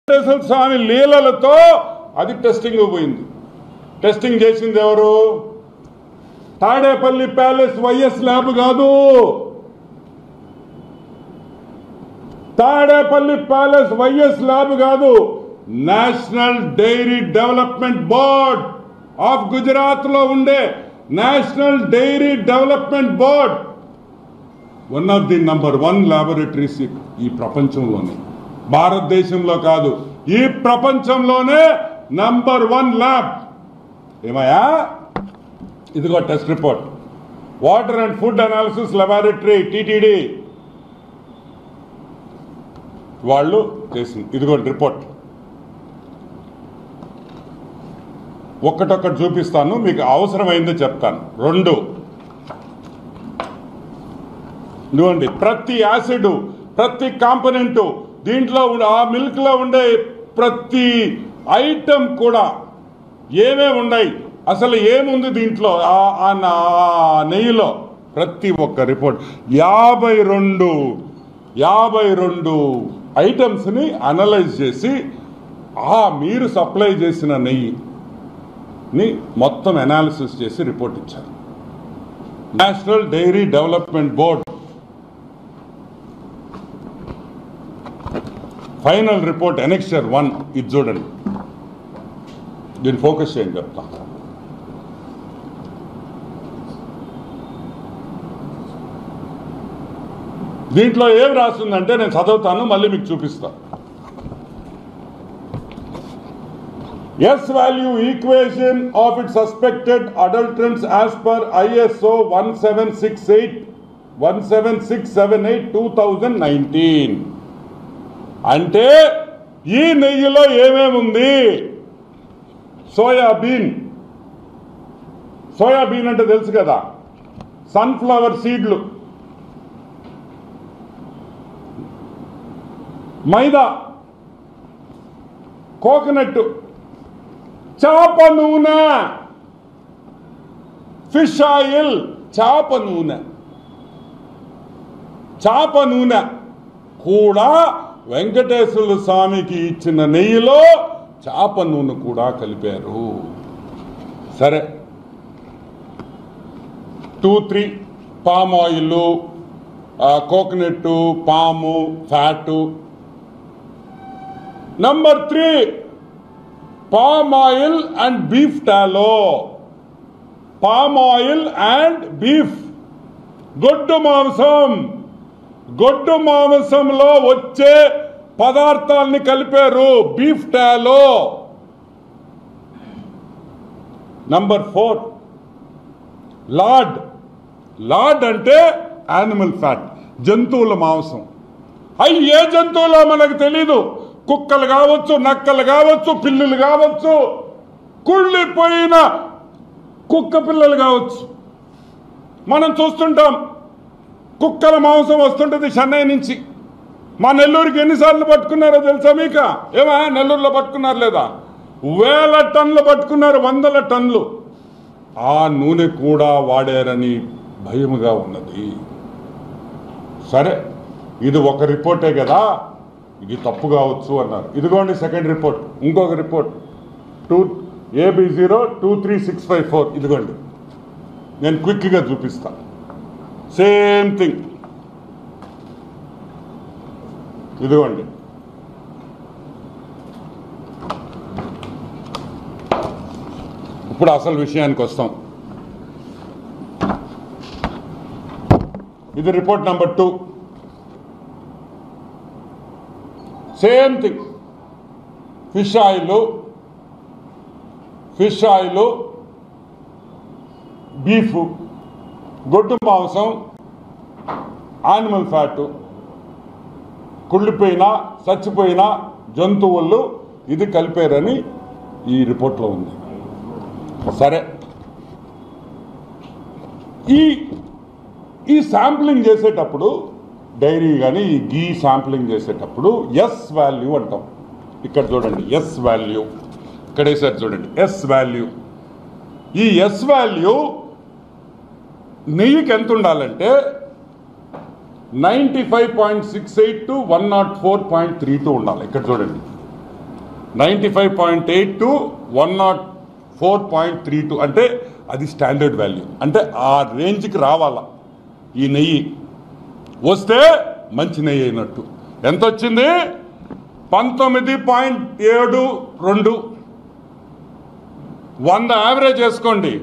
వెంకటేశ్వర స్వామి లీలలతో అది టెస్టింగ్ పోయింది. టెస్టింగ్ చేసింది ఎవరు? తాడేపల్లి ప్యాలెస్ వైఎస్ ల్యాబ్ కాదు. తాడేపల్లి ప్యాలెస్ వైఎస్ ల్యాబ్ కాదు. National dairy development board of Gujarat లో ఉండే National dairy development Board one of the number 1 laboratories ఈ ప్రపంచంలోనే, భారతదేశంలో కాదు, ఈ ప్రపంచంలోనే నంబర్ 1 ల్యాబ్. ఏమయ్యా, ఇదిగో test report. Water and food analysis laboratory TTD వాళ్ళు చేసింది. ఇదిగోండి రిపోర్ట్. ఒక్కటొక్కటి చూపిస్తాను, మీకు అవసరమైందో చెప్తాను. 2 ఇదిగోండి, ప్రతి యాసిడ్, ప్రతి కాంపోనెంట్, దీంట్లో ఆ మిల్క్ లో ఉండే ప్రతి ఐటమ్ కూడా ఏమేమి ఉన్నాయి, అసలు ఏముంది దీంట్లో, ఆ నెయ్యిలో, ప్రతి ఒక్క రిపోర్ట్ 52 ఐటమ్స్ని అనలైజ్ చేసి మీరు సప్లై చేసిన నెయ్యిని మొత్తం అనాలిసిస్ చేసి రిపోర్ట్ ఇచ్చారు. National dairy development Board final report annexure 1 ఇది చూడండి. దీన్ని ఫోకస్ చేయండి చెప్తా. దీంట్లో ఏం రాస్తుందంటే నేను చదువుతాను, మళ్ళీ మీకు చూపిస్తా. S value equation of it suspected adulterants as per ISO 17678 2019. అంటే ఈ నెయ్యిలో ఏమేముంది? సోయాబీన్ అంటే తెలుసు కదా, సన్ఫ్లవర్ సీడ్లు, మైదా, కోకోనట్, చేప నూనె, ఫిష్ ఆయిల్, చేప నూనె కూడా వెంకటేశ్వర స్వామికి ఇచ్చిన నెయ్యిలో చేప నూనె కూడా కలిపారు. సరే, 2-3 పామ్ ఆయిల్, కోకోనట్, పాము, fat. Number 3 palm oil and beef టాలో. Palm oil and beef, గొడ్డు మాంసంలో వచ్చే పదార్థాలని కలిపారు బీఫ్ టాలో. నంబర్ 4 లాడ్ అంటే యానిమల్ ఫ్యాట్, జంతువుల మాంసం. ఏ జంతువులో మనకు తెలీదు, కుక్కలు కావచ్చు, నక్కలు కావచ్చు, పిల్లులు కావచ్చు, కుళ్ళిపోయిన కుక్క పిల్లలు కావచ్చు. మనం చూస్తుంటాం, కుక్కల మాంసం వస్తుంటుంది చెన్నై నుంచి. మా నెల్లూరుకి ఎన్నిసార్లు పట్టుకున్నారో తెలుసా మీకు? ఏమా నెల్లూరులో పట్టుకున్నారు లేదా? 1000 టన్నులు పట్టుకున్నారు, 100 టన్నులు. ఆ నూనె కూడా వాడారని భయముగా ఉన్నది. సరే, ఇది ఒక రిపోర్టే కదా, ఇది తప్పు కావచ్చు అన్నారు. ఇదిగోండి సెకండ్ రిపోర్ట్, ఇంకొక రిపోర్ట్ AB02365 ఇదిగోండి, నేను క్విక్గా చూపిస్తాను. సేమ్ థింగ్, ఇదిగోండి. ఇప్పుడు అసలు విషయానికి వస్తాం. ఇది report number 2. Same thing, fish oil, beef, గొడ్డు మాంసం, యానిమల్ ఫ్యాట్, కుళ్ళిపోయిన చచ్చిపోయిన జంతువులు ఇది కలిపారని ఈ రిపోర్ట్లో ఉంది. సరే, ఈ శాంప్లింగ్ చేసేటప్పుడు, డైరీ కానీ ఈ గీ శాంప్లింగ్ చేసేటప్పుడు ఎస్ వాల్యూ అంటాం. ఇక్కడ చూడండి, ఎస్ వాల్యూ ఇక్కడ వేసారు చూడండి, ఎస్ వాల్యూ. ఈ ఎస్ వాల్యూ నెయ్యికి ఎంత ఉండాలంటే 95.68 to 104.32 ఉండాలి. ఇక్కడ చూడండి 95.8 to 104.32 అంటే అది స్టాండర్డ్ వాల్యూ. అంటే ఆ రేంజ్కి రావాలా ఈ నెయ్యి. వస్తే మంచి నెయ్యి అయినట్టు. ఎంత వచ్చింది? 19.72. 100 యావరేజ్ వేసుకోండి.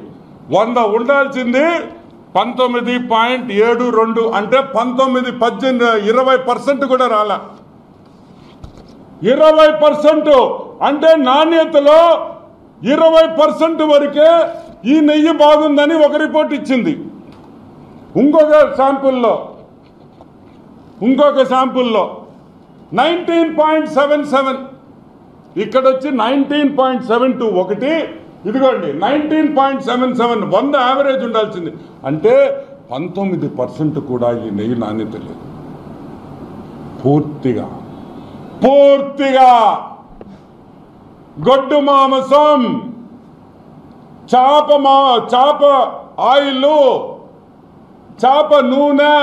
100 ఉండాల్సింది 19.72. అంటే 19, 18, 20% కూడా రాలా. 20% అంటే నాణ్యతలో 20% వరకే ఈ నెయ్యి బాగుందని ఒక రిపోర్ట్ ఇచ్చింది. ఇంకొక శాంపుల్లో 19.77, ఇక్కడ వచ్చి 19.72 ఒకటి, ఇదిగోండి 19.77. 100 యావరేజ్ ఉండాల్సింది. అంటే 19% కూడా ఈ నెయ్యి నాణ్యత లేదు. పూర్తిగా గొడ్డు మాంసం, చాప ఆయిల్, చాప నూనె,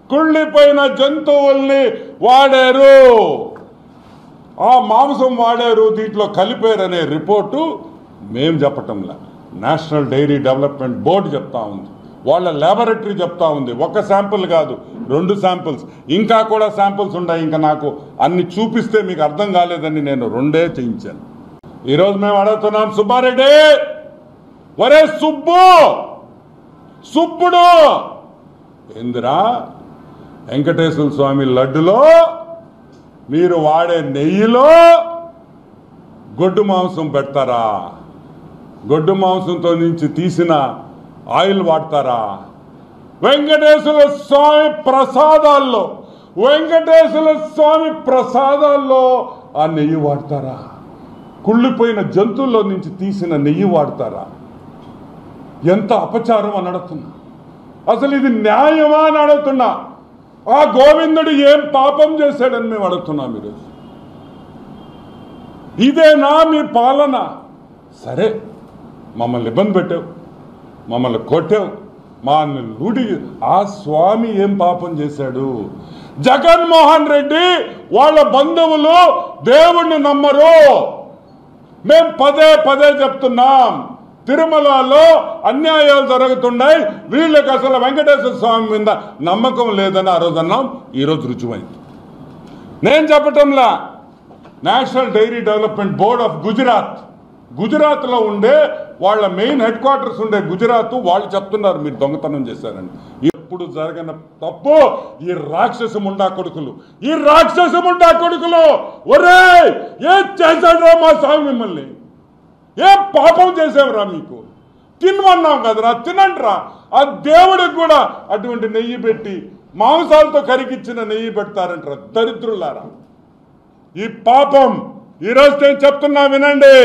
కుళ్ళిపోయిన జంతువుల్ని వాడారు, ఆ మాంసం వాడారు, దీంట్లో కలిపారనే రిపోర్టు మేము చెప్పటంలా. నేషనల్ డైరీ డెవలప్మెంట్ బోర్డు చెప్తా ఉంది, వాళ్ళ ల్యాబొరేటరీ చెప్తా ఉంది. ఒక శాంపుల్ కాదు, 2 శాంపుల్స్, ఇంకా కూడా శాంపుల్స్ ఉన్నాయి. ఇంకా నాకు అన్ని చూపిస్తే మీకు అర్థం కాలేదని నేను 2 చేయించాను. ఈరోజు మేము అడుగుతున్నాం, సుబ్బారెడ్డి, ఒరే సుబ్బుడు, ఏందిరా వెంకటేశ్వర స్వామి లడ్డులో మీరు వాడే నెయ్యిలో గొడ్డు మాంసం పెడతారా? గొడ్డు మాంసంతో నుంచి తీసిన ఆయిల్ వాడతారా? వెంకటేశ్వర స్వామి ప్రసాదాల్లో ఆ నెయ్యి వాడతారా? కుళ్ళిపోయిన జంతువుల్లో నుంచి తీసిన నెయ్యి వాడతారా? ఎంత అపచారం అని అడుగుతున్నా. అసలు ఇది న్యాయమా అని అడుగుతున్నా. ఆ గోవిందుడు ఏం పాపం చేశాడని మేము అడుగుతున్నాం ఈరోజు. ఇదేనా మీ పాలన? సరే, మమ్మల్ని ఇబ్బంది పెట్టావు, మమ్మల్ని కొట్టావు, మా లూడి. ఆ స్వామి ఏం పాపం చేశాడు? జగన్మోహన్ రెడ్డి వాళ్ళ బంధువులు దేవుణ్ణి నమ్మరు. మేము పదే చెప్తున్నాం, తిరుమలలో అన్యాయాలు జరుగుతున్నాయి, వీళ్ళకి అసలు వెంకటేశ్వర స్వామి మీద నమ్మకం లేదని ఆ రోజు అన్నాం. ఈరోజు రుజువైంది. నేను చెప్పటంలా, national dairy development board of గుజరాత్లో ఉండే వాళ్ళ మెయిన్ హెడ్ క్వార్టర్స్ ఉండే గుజరాత్ వాళ్ళు చెప్తున్నారు మీరు దొంగతనం చేశారని. ఎప్పుడు జరగని తప్పు ఈ రాక్షస ముండా కొడుకులు ఒరే ఏం చేశాడ్రా మా స్వామి మిమ్మల్ని? ఏ పాపం చేసావురా? మీకు తినమన్నాం కదరా, తినండిరా. ఆ దేవుడికి కూడా అటువంటి నెయ్యి పెట్టి మాంసాలతో కరిగిచ్చిన నెయ్యి పెడతారంటారా దరిద్రులారా? ఈ పాపం ఈరోజు నేను చెప్తున్నా వినండి,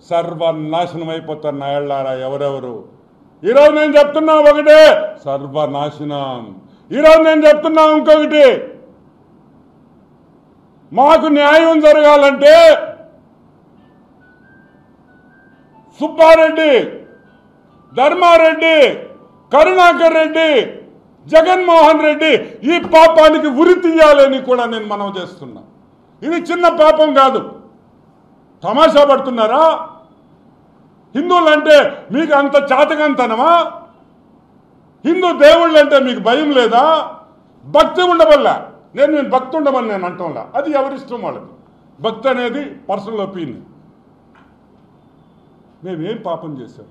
సర్వనాశనం అయిపోతారు నాయళ్ళారా ఎవరెవరు. ఈరోజు నేను చెప్తున్నా ఒకటే, సర్వనాశనం. ఈరోజు నేను చెప్తున్నా ఇంకొకటి, మాకు న్యాయం జరగాలంటే సుబ్బారెడ్డి, ధర్మారెడ్డి, కరుణాకర్ రెడ్డి, జగన్మోహన్ రెడ్డి ఈ పాపానికి ఉరి తీయాలని కూడా నేను మనవి చేస్తున్నా. ఇది చిన్న పాపం కాదు. తమాషా పడుతున్నారా? హిందువులంటే మీకు అంత చాతకంతనమా? హిందూ దేవుళ్ళు అంటే మీకు భయం లేదా? భక్తి ఉండవల్లా. నేను భక్తి ఉండమని నేను అంటంలా, అది ఎవరిష్టం వాళ్ళది. భక్తి అనేది పర్సనల్ ఒపీనియన్. మేమేం పాపం చేశాం?